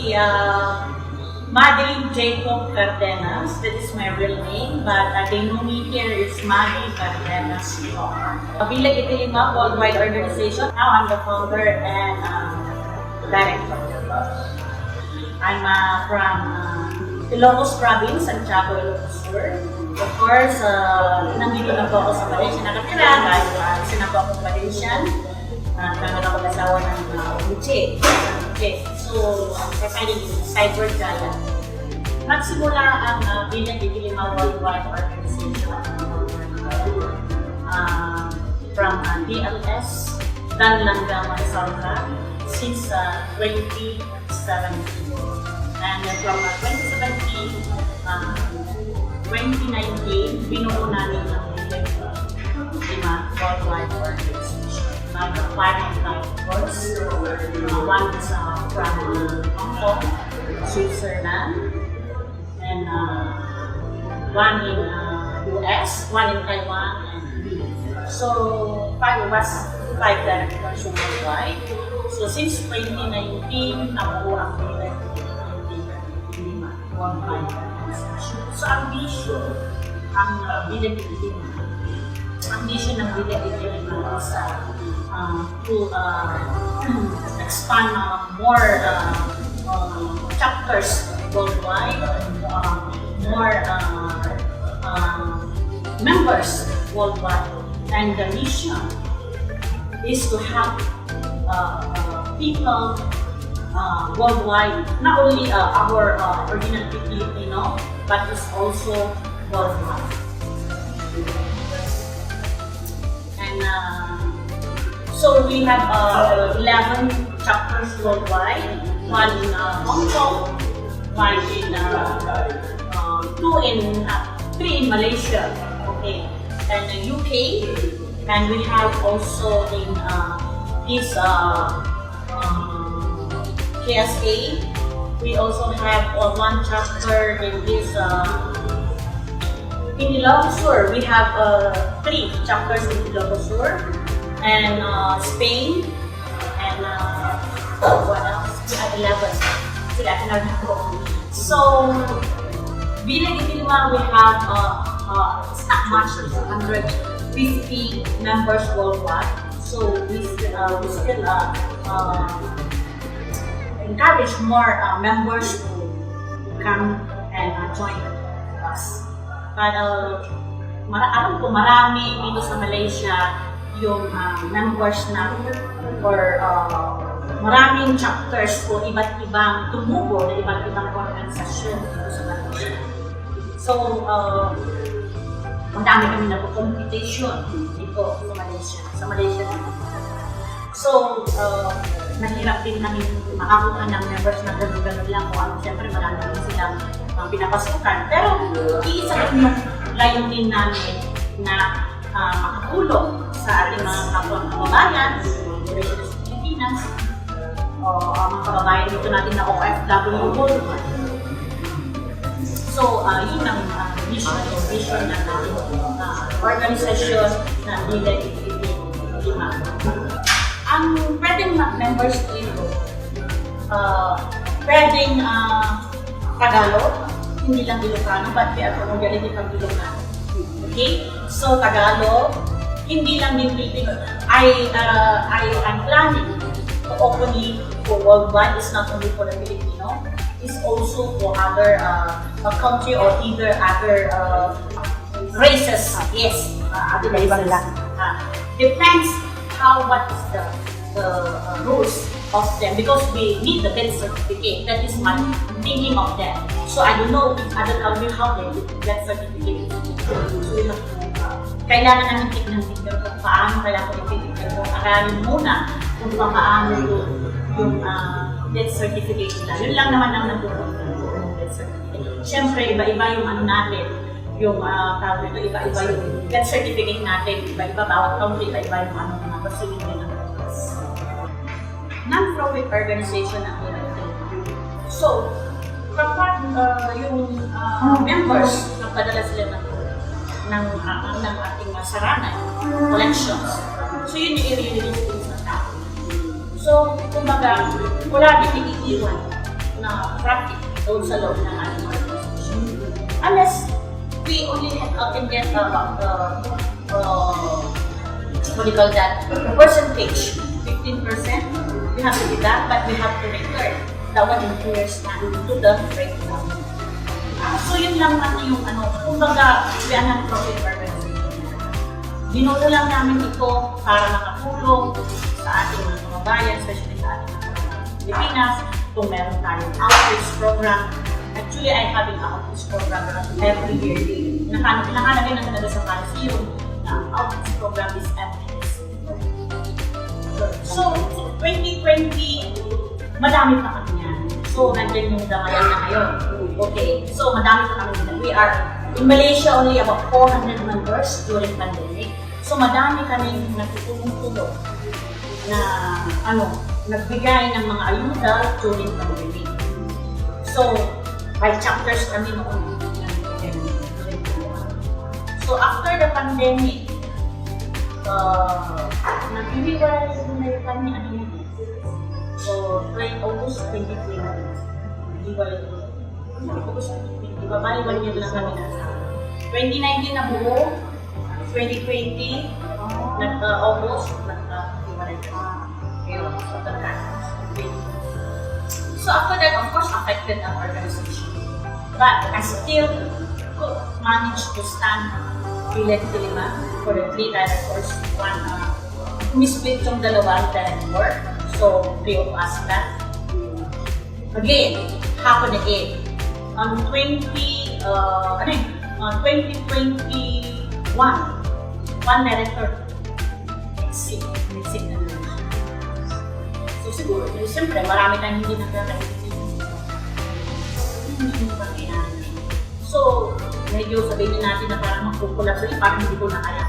si Madeline Jacob Cardenas. That is my real name, but they know me here is Madeline Cardenas. Bileg Iti Lima worldwide organization. Now I'm the founder and director. I'm from Ilocos Province, Santiago, Ilocos Sur. Of course, nandito na po ako sa Malaysia nakatira dahil sinapa akong Malaysian. Nagkaroon ako nasawa ng Uche. So, presiding cyber giant. Nagsimula ang Bileg Iti Lima worldwide organization from DLS, Danlanga, Malaysia, since 2017. And from 2017, 2019, binuo namin ang Bileg Iti Lima worldwide organization. Five of course. One is from Hong Kong, Switzerland, and one in US, one in Taiwan, and so five directors worldwide. So since 2019, nabuo ang Bileg Iti Lima worldwide organization. So ang vision ng Bileg Iti Lima is to expand more chapters worldwide, more members worldwide, and the mission is to help people worldwide, not only our original Filipino, but it's also worldwide. And so we have 11 chapters worldwide, one in Hong Kong, one in three in Malaysia, okay, and the UK, and we have also in this KSA. We also have one chapter in this in Ilocos Sur. We have 3 chapters in Ilocos Sur. And Spain, and what else? We have 11. So, Bileg Iti Lima, we have it's not much, it's 150 members worldwide. So we still encourage more members to come and join us. But alam ko marami dito sa Malaysia yung members na or maraming chapters o iba't ibang tumubo na iba't ibang organisasyon dito sa Malaysia. So, ang dami kami na competition dito sa Malaysia. So, nahirap din namin makakuha ng members na gano'n-gano'n lang kung ano. Siyempre, marami din silang pinapasukan. Pero, iisa rin yung layunin namin na makatulong sa ating mga kababayan, Malaysia sa Pilipinas, o mga kababayan dito natin na OFW worldwide. So, yun ang vision ng organisasyon ng Bileg Iti Lima. Ang pwedeng members dito, pwedeng Tagalog, hindi lang Ilocano, but we are community pag Ilocano. Okay? So, Tagalog, hindi lang din Filipino. I am planning to open it for worldwide. It's not only for the Filipino. It's also for other country or either other races. Yes, other races. Depends what is the rules of them, because we need the birth certificate. That is my thinking of them. So I don't know if other country how they do birth certificate. So we have to kailangan namin tignan kung paano kaya ko ititignan kung aralin muna kung paano yung death certificate nila. Yun lang naman ang nagtutulong ng death certificate. Siyempre, iba-iba yung ano natin, yung tawag nito, iba-iba yung death certificate natin, iba-iba, bawat country, iba-iba yung ano mga facility ng non-profit organization ang So, kapag yung members, nagpadala sila ng ating saranay, collections. So, yun yung i-release din sa tao. So, kumbaga, wala din iiwan na profit doon sa loob ng ating organization. Unless we only can get what do you call that? The percentage, 15%. We have to do that, but we have to return that one in 2 years time to the breakdown. So yun lang natin yung kumbaga, we are not profit organization. Binoto lang namin ito para makatulong sa ating mga kababayan, especially sa ating mga Pilipinas, kung meron tayong outreach program. Actually, I have an outreach program every year. Nakalagay na talaga sa policy yun na outreach program is every year. So, 2020, madami pa kami yan. So, nandiyan yung damayan na ngayon. Okay, so madami pa kami yan. We are, in Malaysia, only about 400 members during pandemic. So, madami kaming nagtutulong-tulong na, nagbigay ng mga ayuda during pandemic. So, by chapters kami noon. So, after the pandemic, nag-iwalay kami So, August 2020. Nag-iwalay August 2020. Babali 1 year lang kami nasa. 2019 na buo. 2020, August, nag-iwalay kami. So, after that, of course, affected ang organization. But I still could manage to stand Bileg Iti Lima for the 3 directors. One, umisplit yung dalawang director. So, 3 of us na. Again, hapon again. On 2021, one director exit na naman. So, siguro, siyempre, marami tayong hindi nagkakainin. Hindi pa kailangan. So, medyo sabihin natin na parang magkukulap rin, parang hindi ko na kaya.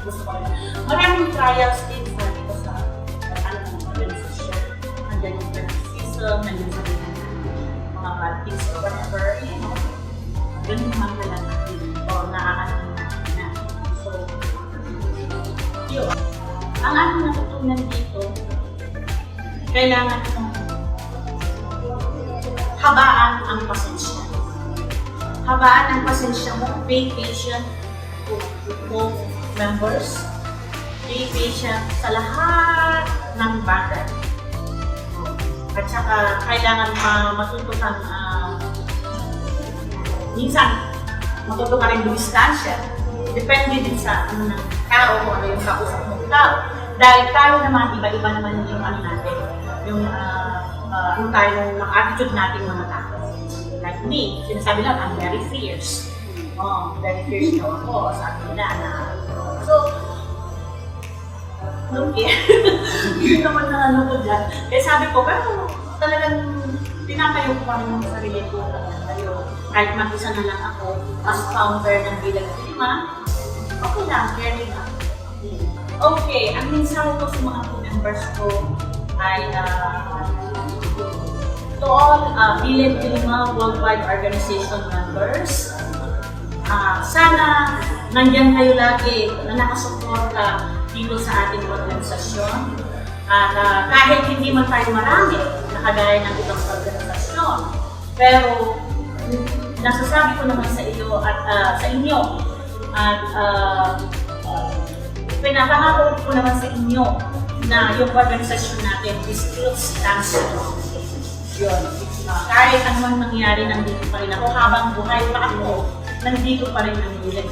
Gusto ko rin. Maraming trials din sa dito sa organization. Nandiyan yung criticism, nandiyan sa mga bad things or whatever. Ganun yung mga natin o naaalam natin na. So, yun. Ang aking natutunan dito, kailangan itong habaan ang pasensya. Habaan ang pasensya mo, be patient to both members, be patient sa lahat ng bagay. At saka kailangan matutukan, minsan matuto ka rin distansya. Depende din sa ng tao kung ano yung kausap ng tao. Dahil tayo naman, iba-iba naman yung natin, yung attitude natin mga tao. Like me, sinasabi lang, I'm very fierce. Very fierce daw ako, sabi nila na. So, okay. Hindi naman na ko dyan. Kaya sabi ko, pero talagang tinatayo ko pa rin ng sarili ko. Kahit mag-isa na lang ako, as founder ng Bileg Iti Lima, okay lang, very lang. Okay, ang mensahe ko sa mga members ko ay to all Bileg Iti Lima worldwide organization members. Sana nandiyan kayo lagi na nakasuporta dito sa ating organisasyon. At kahit hindi man tayo marami, nakagaya ng ibang organisasyon, pero nasasabi ko naman sa iyo at sa inyo at pinapangako ko naman sa inyo na yung organisasyon natin is still stands strong. Yun. Kahit anong mangyari, nandito pa rin ako. Habang buhay pa ako, nandito pa rin ang Bileg.